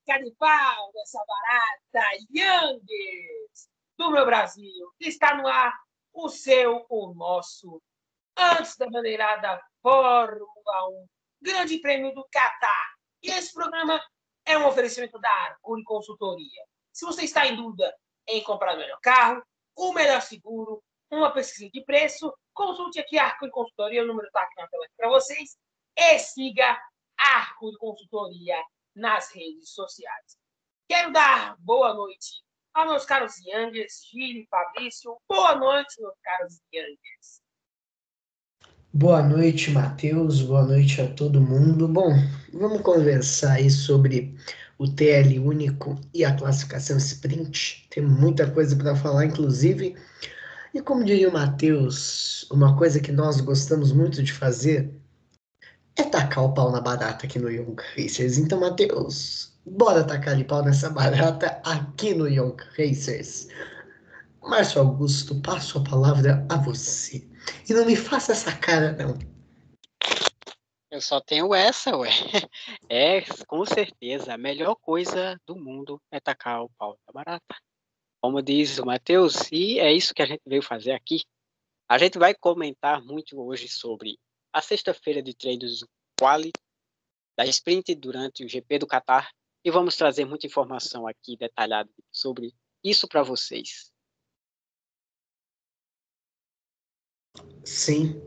Canibal dessa barata, Youngers do meu Brasil. Está no ar o nosso, antes da bandeirada Fórmula 1, Grande Prêmio do Catar. E esse programa é um oferecimento da Arcuri Consultoria. Se você está em dúvida em comprar o melhor carro, o melhor seguro, uma pesquisa de preço, consulte aqui a Arcuri Consultoria, o número está aqui na tela para vocês, e siga a Arcuri Consultoria nas redes sociais. Quero dar boa noite aos meus caros Youngers, Gil e Fabrício. Boa noite, meus caros Youngers. Boa noite, Matheus. Boa noite a todo mundo. Bom, vamos conversar aí sobre o TL único e a classificação sprint. Tem muita coisa para falar, inclusive. E como diria o Matheus, uma coisa que nós gostamos muito de fazer é tacar o pau na barata aqui no Young Racers. Então, Matheus, bora tacar de pau nessa barata aqui no Young Racers. Márcio Augusto, passo a palavra a você. E não me faça essa cara, não. Eu só tenho essa, ué. É, com certeza, a melhor coisa do mundo é tacar o pau da barata. Como diz o Matheus, e é isso que a gente veio fazer aqui. A gente vai comentar muito hoje sobre a sexta-feira de treinos do quali, da sprint durante o GP do Catar, e vamos trazer muita informação aqui detalhada sobre isso para vocês. Sim.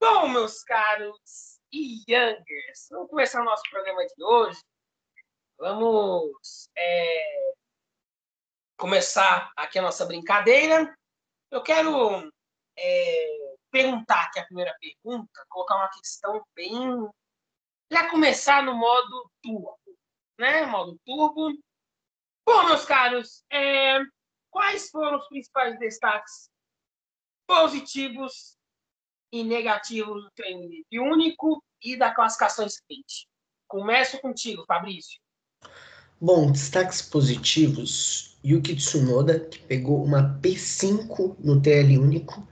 Bom, meus caros Youngers, vamos começar o nosso programa de hoje. Vamos começar aqui a nossa brincadeira. Eu quero perguntar aqui a primeira pergunta, colocar uma questão bem... Já começar no modo turbo, né? Modo turbo. Bom, meus caros, quais foram os principais destaques positivos e negativos do treino livre único e da classificação sprint? Começo contigo, Fabrício. Bom, destaques positivos. Yuki Tsunoda, que pegou uma P5 no TL único.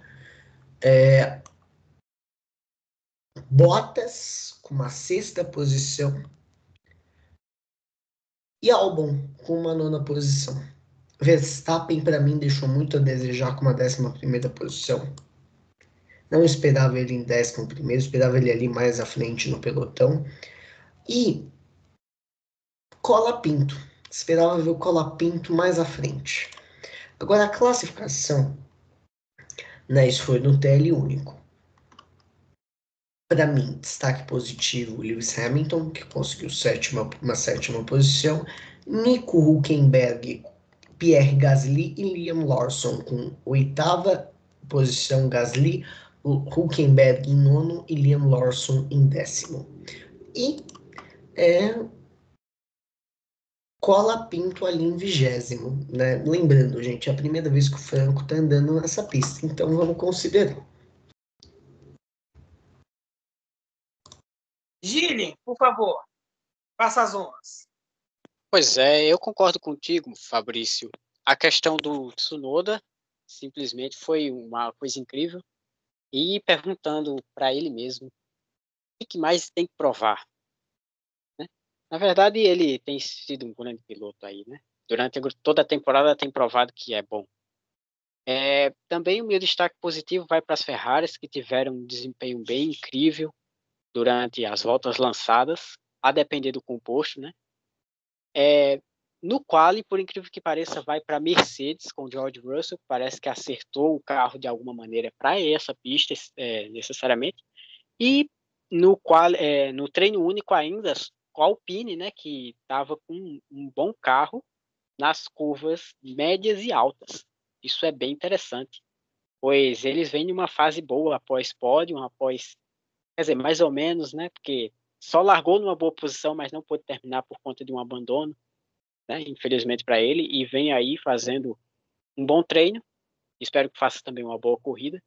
Bottas, com uma sexta posição. E Albon, com uma nona posição. Verstappen, para mim, deixou muito a desejar com uma 11ª posição. Não esperava ele em 11º, esperava ele ali mais à frente no pelotão. E Colapinto. Esperava ver o Colapinto mais à frente. Agora, a classificação, né, isso foi no TL único. Para mim, destaque positivo, Lewis Hamilton, que conseguiu uma sétima posição. Nico Hülkenberg, Pierre Gasly e Liam Lawson com oitava posição, Gasly, Hülkenberg em nono e Liam Lawson em 10º. E Colapinto ali em 20º, né? Lembrando, gente, é a primeira vez que o Franco tá andando nessa pista, então vamos considerar. Gilles, por favor, faça as honras. Pois é, eu concordo contigo, Fabrício. A questão do Tsunoda simplesmente foi uma coisa incrível. E perguntando para ele mesmo o que mais tem que provar, né? Na verdade, ele tem sido um grande piloto aí, né? Durante toda a temporada tem provado que é bom. Também o meu destaque positivo vai para as Ferraris, que tiveram um desempenho bem incrível durante as voltas lançadas, a depender do composto, né? No quali, por incrível que pareça, vai para a Mercedes com George Russell, parece que acertou o carro de alguma maneira para essa pista, necessariamente. E no treino único ainda, com a Alpine, né, que estava com um bom carro nas curvas médias e altas. Isso é bem interessante, pois eles vêm de uma fase boa após pódio, quer dizer, mais ou menos, né, porque só largou numa boa posição, mas não pôde terminar por conta de um abandono, né, infelizmente para ele, e vem aí fazendo um bom treino. Espero que faça também uma boa corrida.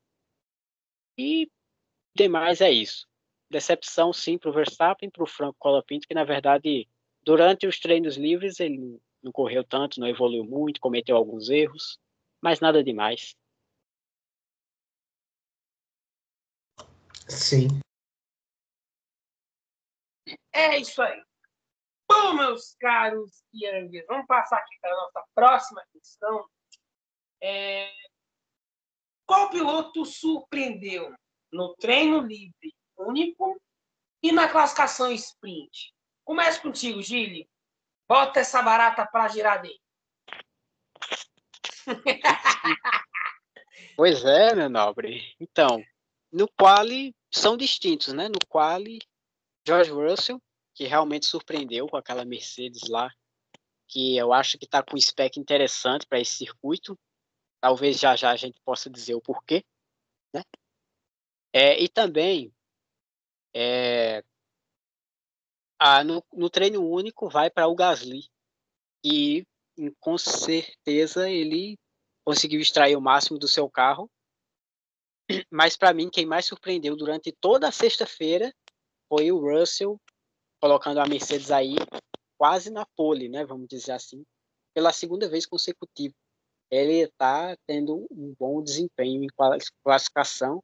E demais é isso. Decepção, sim, para o Verstappen, para o Franco Colapinto, que, na verdade, durante os treinos livres, ele não correu tanto, não evoluiu muito, cometeu alguns erros, mas nada demais. Sim. É isso aí. Bom, meus caros Youngers, vamos passar aqui para a nossa próxima questão. Qual piloto surpreendeu no treino livre único e na classificação sprint? Começa contigo, Gili. Bota essa barata para girar dentro. Pois é, meu nobre. Então, no quali são distintos, né? No quali, George Russell, que realmente surpreendeu com aquela Mercedes lá, que eu acho que está com um spec interessante para esse circuito. Talvez já a gente possa dizer o porquê, né? E também no treino único vai para o Gasly, que com certeza ele conseguiu extrair o máximo do seu carro. Mas para mim, quem mais surpreendeu durante toda a sexta-feira foi o Russell, colocando a Mercedes aí quase na pole, né? Vamos dizer assim, pela segunda vez consecutiva. Ele está tendo um bom desempenho em classificação,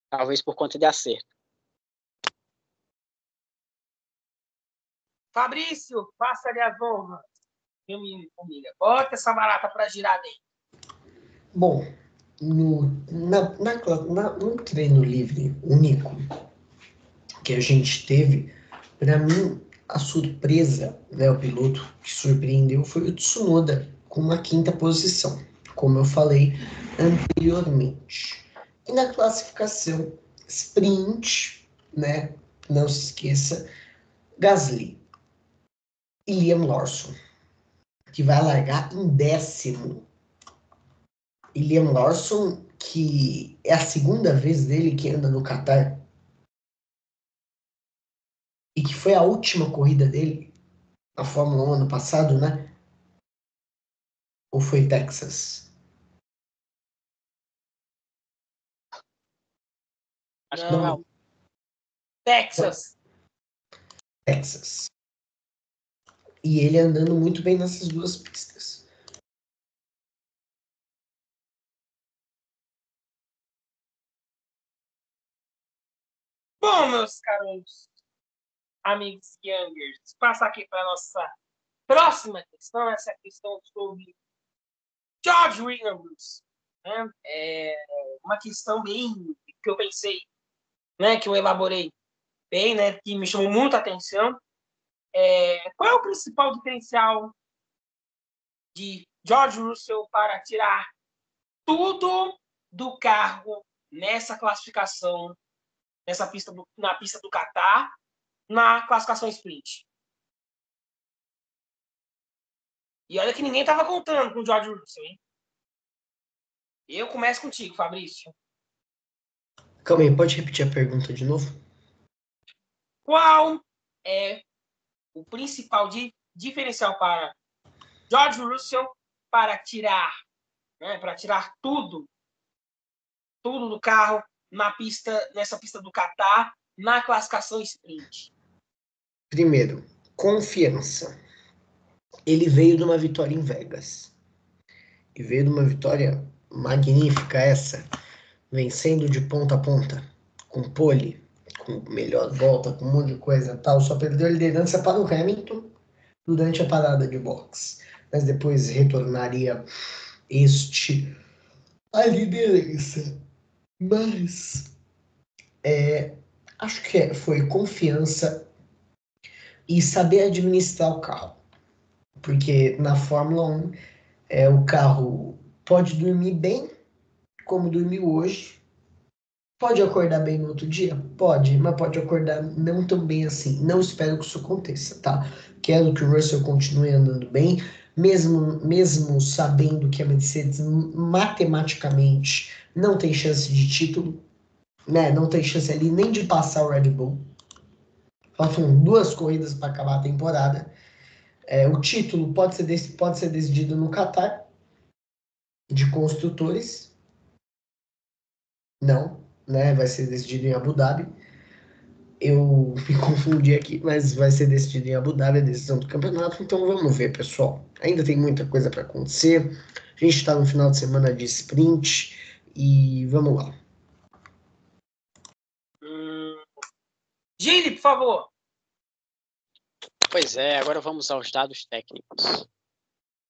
talvez por conta de acerto. Fabrício, faça-lhe as honras. Família. Bota essa barata para girar dentro. Bom, no treino livre único que a gente teve, para mim, a surpresa, né, o piloto que surpreendeu foi o Tsunoda, com uma 5ª posição, como eu falei anteriormente. E na classificação sprint, né, não se esqueça, Gasly e Liam Lawson, que vai largar em 10º. E Liam Lawson, que é a segunda vez dele que anda no Qatar, e que foi a última corrida dele na Fórmula 1 ano passado, né? Ou foi Texas? Acho que não. Texas. Texas. E ele andando muito bem nessas duas pistas. Bom, meus caros amigos Youngers, passar aqui para a nossa próxima questão, essa questão sobre George Williams. Né? É uma questão bem que eu pensei, né, que eu elaborei bem, né, que me chamou muita atenção. Qual é o principal diferencial de George Russell para tirar tudo do carro nessa classificação, na pista do Qatar, na classificação sprint? E olha que ninguém estava contando com o George Russell, hein? Eu começo contigo, Fabrício. Calma aí, pode repetir a pergunta de novo? Qual é o principal diferencial para George Russell para tirar tudo do carro nessa pista do Qatar, na classificação sprint? Primeiro, confiança. Ele veio de uma vitória em Vegas. E veio de uma vitória magnífica essa, vencendo de ponta a ponta, com pole, com melhor volta, com um monte de coisa tal. Só perdeu a liderança para o Hamilton durante a parada de boxe. Mas depois retornaria a liderança. Mas acho que foi confiança e saber administrar o carro. Porque na Fórmula 1 o carro pode dormir bem, como dormiu hoje. Pode acordar bem no outro dia? Pode, mas pode acordar não tão bem assim. Não espero que isso aconteça, tá? Quero que o Russell continue andando bem, mesmo sabendo que a Mercedes matematicamente não tem chance de título, né? Não tem chance ali nem de passar o Red Bull. Faltam 2 corridas para acabar a temporada. O título pode ser decidido no Qatar, de construtores. Não, né? Vai ser decidido em Abu Dhabi. Eu me confundi aqui, mas vai ser decidido em Abu Dhabi a decisão do campeonato. Então vamos ver, pessoal. Ainda tem muita coisa para acontecer. A gente está no final de semana de sprint e vamos lá. Gili, por favor. Pois é, agora vamos aos dados técnicos.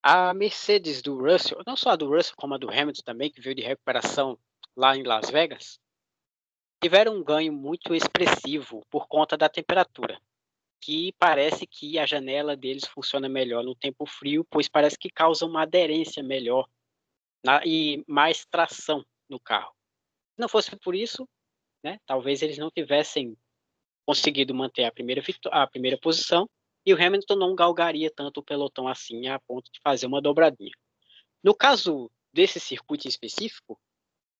A Mercedes do Russell, não só a do Russell, como a do Hamilton também, que veio de recuperação lá em Las Vegas, tiveram um ganho muito expressivo por conta da temperatura, que parece que a janela deles funciona melhor no tempo frio, pois parece que causa uma aderência melhor e mais tração no carro. Se não fosse por isso, né, talvez eles não tivessem conseguido manter a primeira posição, e o Hamilton não galgaria tanto o pelotão assim a ponto de fazer uma dobradinha. No caso desse circuito em específico,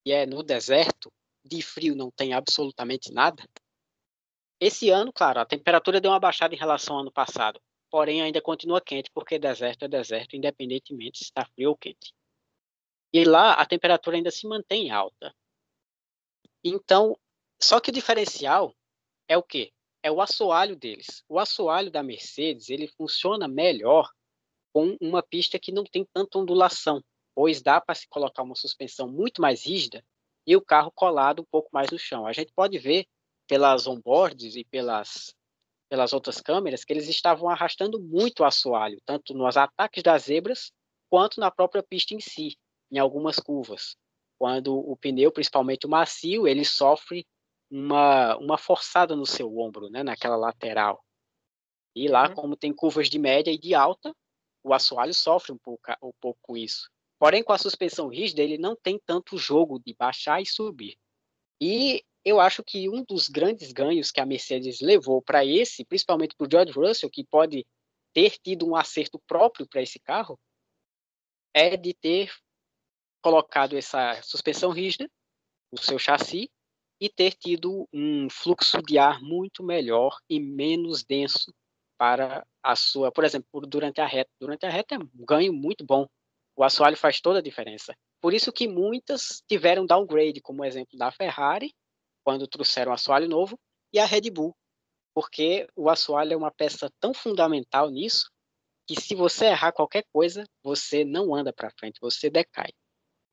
que é no deserto, de frio não tem absolutamente nada, esse ano, claro, a temperatura deu uma baixada em relação ao ano passado, porém ainda continua quente, porque deserto é deserto, independentemente se está frio ou quente. E lá a temperatura ainda se mantém alta. Então, só que o diferencial é o quê? É o assoalho deles. O assoalho da Mercedes, ele funciona melhor com uma pista que não tem tanta ondulação, pois dá para se colocar uma suspensão muito mais rígida e o carro colado um pouco mais no chão. A gente pode ver pelas onboards e pelas outras câmeras que eles estavam arrastando muito o assoalho, tanto nos ataques das zebras quanto na própria pista em si, em algumas curvas. Quando o pneu, principalmente o macio, ele sofre uma forçada no seu ombro, né, naquela lateral. E lá, como tem curvas de média e de alta, o assoalho sofre um pouco com isso. Porém, com a suspensão rígida, ele não tem tanto jogo de baixar e subir. E eu acho que um dos grandes ganhos que a Mercedes levou para esse, principalmente para o George Russell, que pode ter tido um acerto próprio para esse carro, é de ter colocado essa suspensão rígida no seu chassi e ter tido um fluxo de ar muito melhor e menos denso para a sua, por exemplo, durante a reta. Durante a reta é um ganho muito bom. O assoalho faz toda a diferença. Por isso que muitas tiveram downgrade, como o exemplo da Ferrari, quando trouxeram o assoalho novo, e a Red Bull, porque o assoalho é uma peça tão fundamental nisso, que se você errar qualquer coisa, você não anda para frente, você decai.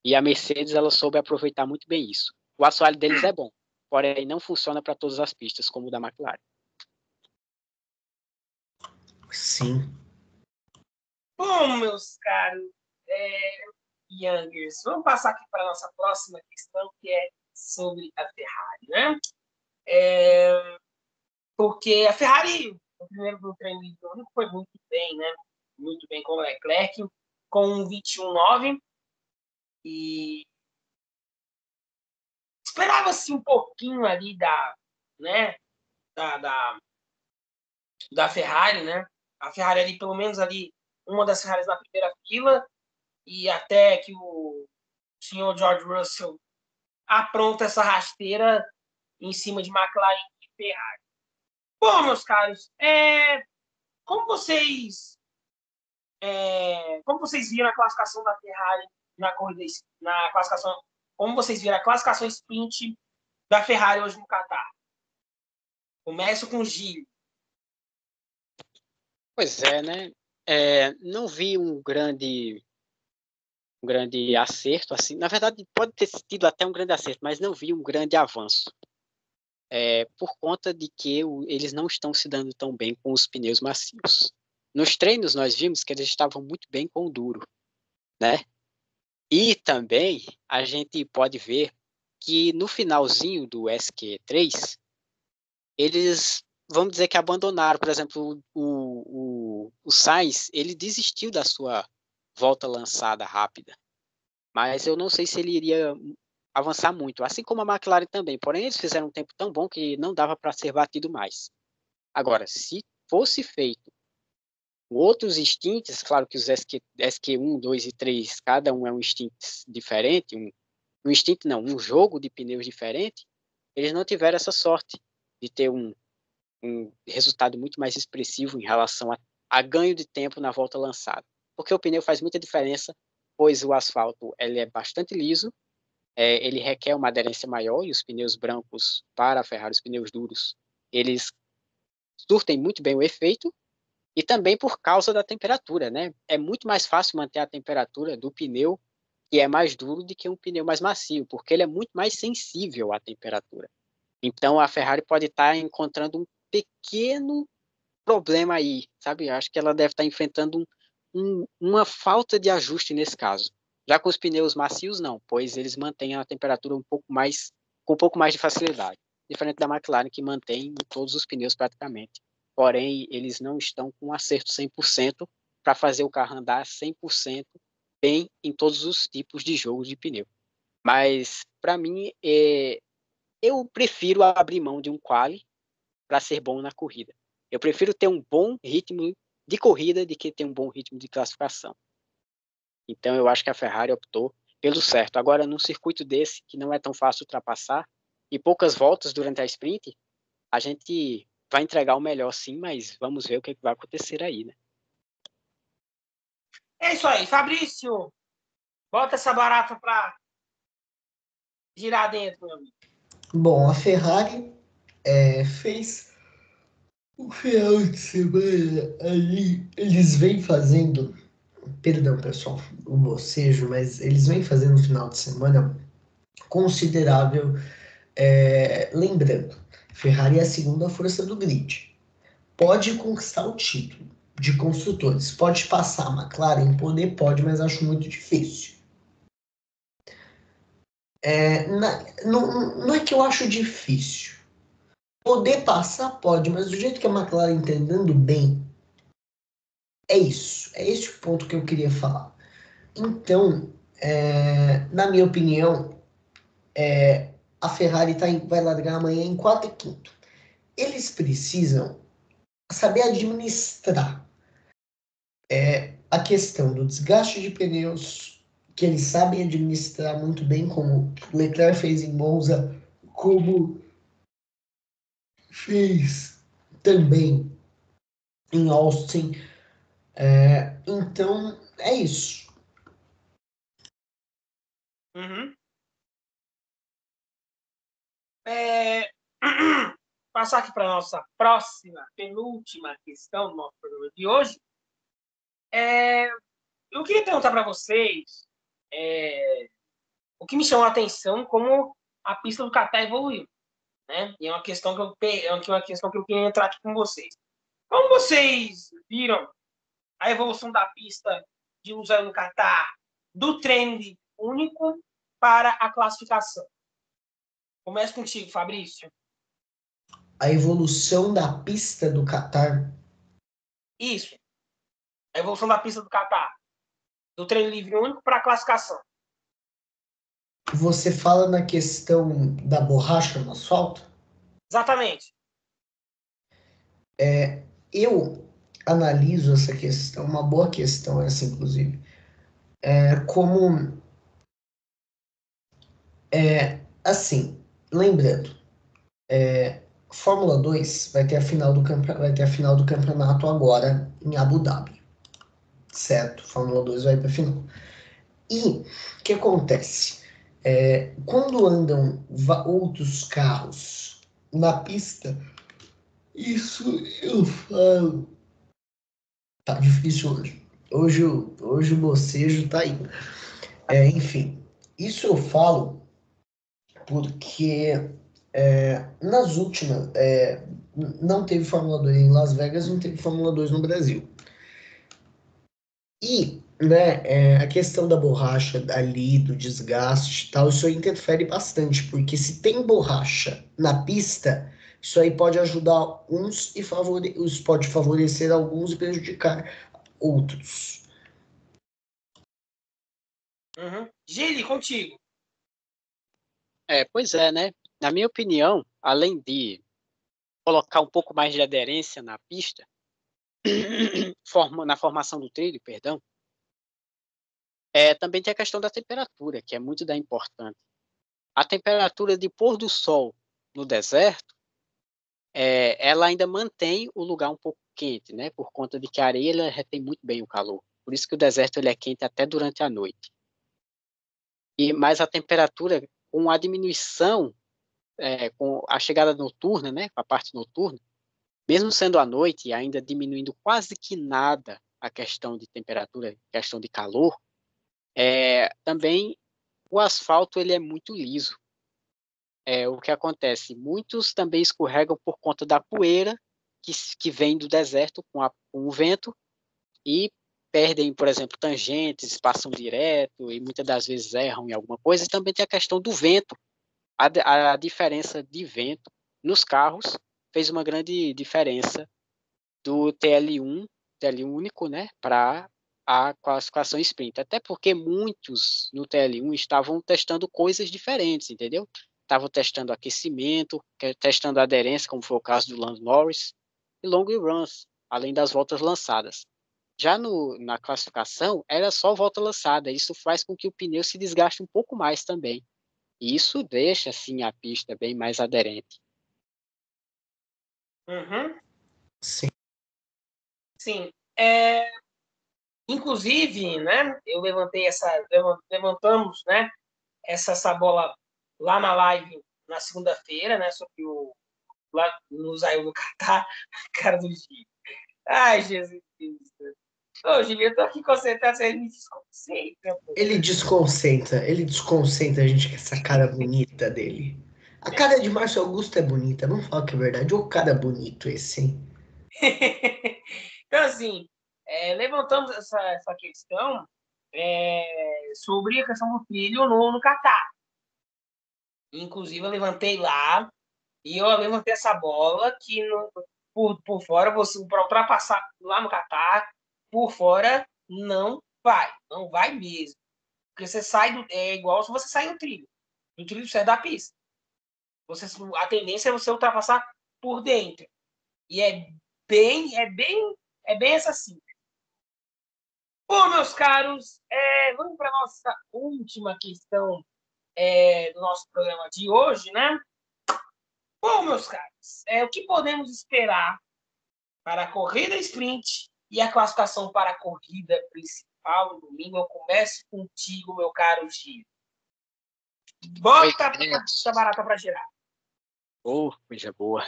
E a Mercedes, ela soube aproveitar muito bem isso. O assoalho deles é bom, porém não funciona para todas as pistas, como o da McLaren. Sim. Bom, meus caros Youngers, vamos passar aqui para a nossa próxima questão, que é sobre a Ferrari, né? Porque a Ferrari, no primeiro treino do foi muito bem, né? Muito bem com o Leclerc, com um 21.9, e esperava-se um pouquinho ali da Ferrari, né? A Ferrari ali, pelo menos ali, uma das Ferraris na primeira fila, e até que o senhor George Russell apronta essa rasteira em cima de McLaren e Ferrari. Bom, meus caros, como vocês viram a classificação da Ferrari na corrida, na classificação, como vocês viram a classificação sprint da Ferrari hoje no Qatar? Começo com o Gil. Pois é, né? Não vi um grande acerto, assim. Na verdade, pode ter tido até um grande acerto, mas não vi um grande avanço. Por conta de que eles não estão se dando tão bem com os pneus macios. Nos treinos nós vimos que eles estavam muito bem com o duro, né? E também a gente pode ver que no finalzinho do SQ3, eles, vamos dizer que abandonaram, por exemplo, o Sainz, ele desistiu da sua volta lançada rápida, mas eu não sei se ele iria avançar muito, assim como a McLaren também, porém eles fizeram um tempo tão bom que não dava para ser batido mais. Agora, se fosse feito outros stints, claro que os SQ1, 2 e 3, cada um é um stint diferente, um stint não, um jogo de pneus diferente, eles não tiveram essa sorte de ter um resultado muito mais expressivo em relação a ganho de tempo na volta lançada. Porque o pneu faz muita diferença, pois o asfalto ele é bastante liso, ele requer uma aderência maior, e os pneus brancos para a Ferrari, os pneus duros, eles surtem muito bem o efeito, e também por causa da temperatura, né? É muito mais fácil manter a temperatura do pneu que é mais duro do que um pneu mais macio, porque ele é muito mais sensível à temperatura. Então a Ferrari pode estar encontrando um pequeno problema aí, sabe? Eu acho que ela deve estar enfrentando uma falta de ajuste nesse caso. Já com os pneus macios, não, pois eles mantêm a temperatura com um pouco mais de facilidade. Diferente da McLaren, que mantém todos os pneus praticamente. Porém, eles não estão com um acerto 100% para fazer o carro andar 100% bem em todos os tipos de jogos de pneu. Mas, para mim, eu prefiro abrir mão de um quali para ser bom na corrida. Eu prefiro ter um bom ritmo de corrida do que ter um bom ritmo de classificação. Então, eu acho que a Ferrari optou pelo certo. Agora, num circuito desse, que não é tão fácil ultrapassar, e poucas voltas durante a sprint, a gente vai entregar o melhor sim, mas vamos ver o que vai acontecer aí, né? É isso aí, Fabrício. Bota essa barata para girar dentro, meu amigo. Bom, a Ferrari fez o final de semana ali. Eles vêm fazendo. Perdão, pessoal, o bocejo, mas eles vêm fazendo um final de semana considerável. Lembrando, Ferrari é a segunda força do grid. Pode conquistar o título de construtores. Pode passar a McLaren, pode, mas acho muito difícil. Não é que eu acho difícil. Poder passar, pode, mas do jeito que a McLaren está andando bem, é isso. É esse o ponto que eu queria falar. Então, na minha opinião, a Ferrari vai largar amanhã em 4 e 5. Eles precisam saber administrar a questão do desgaste de pneus, que eles sabem administrar muito bem, como Leclerc fez em Monza, como fez também em Austin. Então, é isso. Uhum. Passar aqui para a nossa próxima, penúltima questão do nosso programa de hoje. Eu queria perguntar para vocês o que me chamou a atenção, como a pista do Qatar evoluiu, né? E é uma questão que eu queria entrar aqui com vocês. Como vocês viram a evolução da pista de usar no Qatar do treino único para a classificação? Começa contigo, Fabrício. A evolução da pista do Qatar. Isso. A evolução da pista do Qatar. Do treino livre único para a classificação. Você fala na questão da borracha no asfalto? Exatamente. Eu analiso essa questão, uma boa questão essa, inclusive, como assim, lembrando, Fórmula 2 vai ter a final do campeonato agora em Abu Dhabi, certo? Fórmula 2 vai para a final. E o que acontece? Quando andam outros carros na pista, isso eu falo. Tá difícil hoje. Hoje o bocejo tá aí. Enfim, isso eu falo porque nas últimas. Não teve Fórmula 2 em Las Vegas, não teve Fórmula 2 no Brasil. E né, a questão da borracha ali, do desgaste e tal, isso aí interfere bastante, porque se tem borracha na pista, isso aí pode ajudar uns e pode favorecer alguns e prejudicar outros. Uhum. Gili, contigo. Pois é, né? Na minha opinião, além de colocar um pouco mais de aderência na pista, na formação do trilho, perdão, também tem a questão da temperatura, que é muito importante. A temperatura de pôr do sol no deserto, ela ainda mantém o lugar um pouco quente, né? Por conta de que a areia ela retém muito bem o calor. Por isso que o deserto ele é quente até durante a noite. Mas a temperatura, com a diminuição, com a chegada noturna, né? Com a parte noturna, mesmo sendo à noite e ainda diminuindo quase que nada a questão de temperatura, questão de calor, também o asfalto ele é muito liso. O que acontece? Muitos também escorregam por conta da poeira que vêm do deserto com o vento e perdem, por exemplo, tangentes, passam direto e muitas das vezes erram em alguma coisa. E também tem a questão do vento. A diferença de vento nos carros fez uma grande diferença do TL1 único, né, para a classificação sprint. Até porque muitos no TL1 estavam testando coisas diferentes, entendeu? Estavam testando aquecimento, testando aderência, como foi o caso do Lando Norris, e long runs, além das voltas lançadas. Já na classificação, era só volta lançada. Isso faz com que o pneu se desgaste um pouco mais também. E isso deixa, assim, a pista bem mais aderente. Uhum. Sim. Sim. Inclusive, né, levantamos, né, essa bola lá na live na segunda-feira, né, sobre lá no Zayo no Catar, cara do Gil. Ai, Jesus Cristo. Ô, Gil, eu tô aqui concentrado, você me desconcentra, pô. Ele desconcentra a gente com essa cara bonita dele. A cara de Márcio Augusto é bonita, vamos falar que é verdade. Ô, cara bonito esse, hein? Então, assim, levantamos essa questão sobre a questão do filho no Catar. Inclusive, eu levantei lá e eu levantei essa bola que por fora, para ultrapassar lá no Catar, por fora não vai mesmo. Porque você sai é igual se você sair no trilho. No trilho você sai da pista. A tendência é você ultrapassar por dentro. E é bem essa assim. Bom, meus caros, vamos para a nossa última questão do nosso programa de hoje, né? Bom, meus caros, o que podemos esperar para a corrida sprint e a classificação para a corrida principal no domingo? Eu começo contigo, meu caro Gil. Bota essa barata para girar. Coisa boa.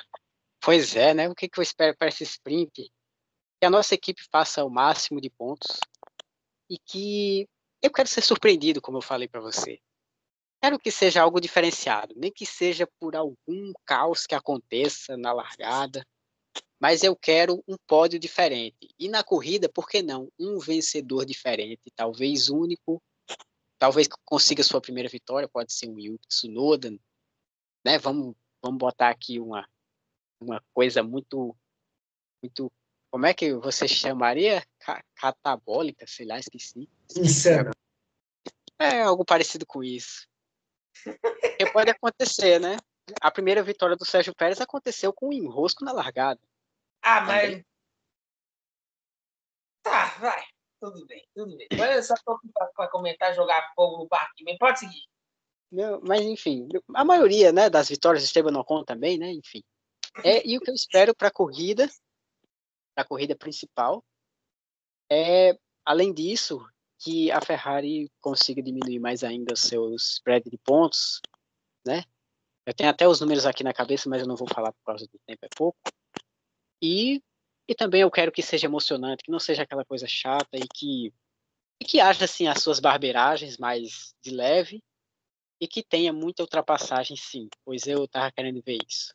Pois é, né? O que eu espero para esse sprint? Que a nossa equipe faça o máximo de pontos e que eu quero ser surpreendido, como eu falei para você. Quero que seja algo diferenciado, nem que seja por algum caos que aconteça na largada, mas eu quero um pódio diferente. E na corrida, por que não? Um vencedor diferente, talvez único, talvez consiga sua primeira vitória, pode ser um Yuki Tsunoda, né? Vamos botar aqui uma coisa muito, como é que você chamaria? Catabólica, sei lá, esqueci. Insano. Algo parecido com isso. Porque pode acontecer, né? A primeira vitória do Sérgio Pérez aconteceu com um enrosco na largada. Ah, mas... Tá, vai. Tudo bem. Eu só tô aqui para comentar, jogar fogo no parquinho. Pode seguir. Não, mas, enfim, a maioria, né, das vitórias do Esteban Ocon também, né? Enfim. E o que eu espero para a corrida principal, além disso, que a Ferrari consiga diminuir mais ainda o seu spread de pontos, né? Eu tenho até os números aqui na cabeça, mas eu não vou falar por causa do tempo, é pouco. E também eu quero que seja emocionante, que não seja aquela coisa chata e que haja, assim, as suas barbeiragens mais de leve e que tenha muita ultrapassagem, sim, pois eu tava querendo ver isso.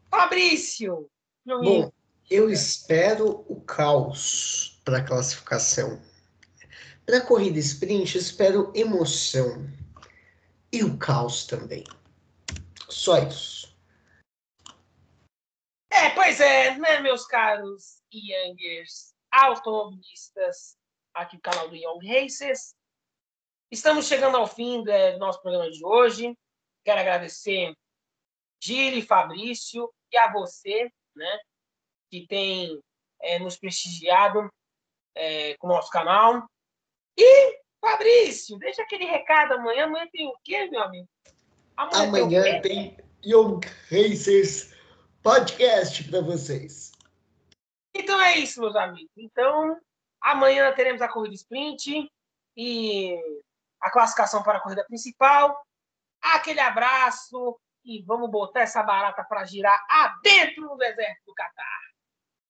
Fabrício! Bom, eu espero o caos para a classificação. Para a corrida sprint, eu espero emoção. E o caos também. Só isso. Pois é, né, meus caros youngers automobilistas, aqui no canal do Young Races. Estamos chegando ao fim do nosso programa de hoje. Quero agradecer Gil e Fabrício e a você, né, que tem nos prestigiado com o nosso canal. E, Fabrício, deixa aquele recado amanhã. Amanhã tem o quê, meu amigo? Amanhã tem Young Racers Podcast para vocês. Então é isso, meus amigos. Então, amanhã teremos a corrida sprint e a classificação para a corrida principal. Aquele abraço e vamos botar essa barata para girar adentro no deserto do Catar.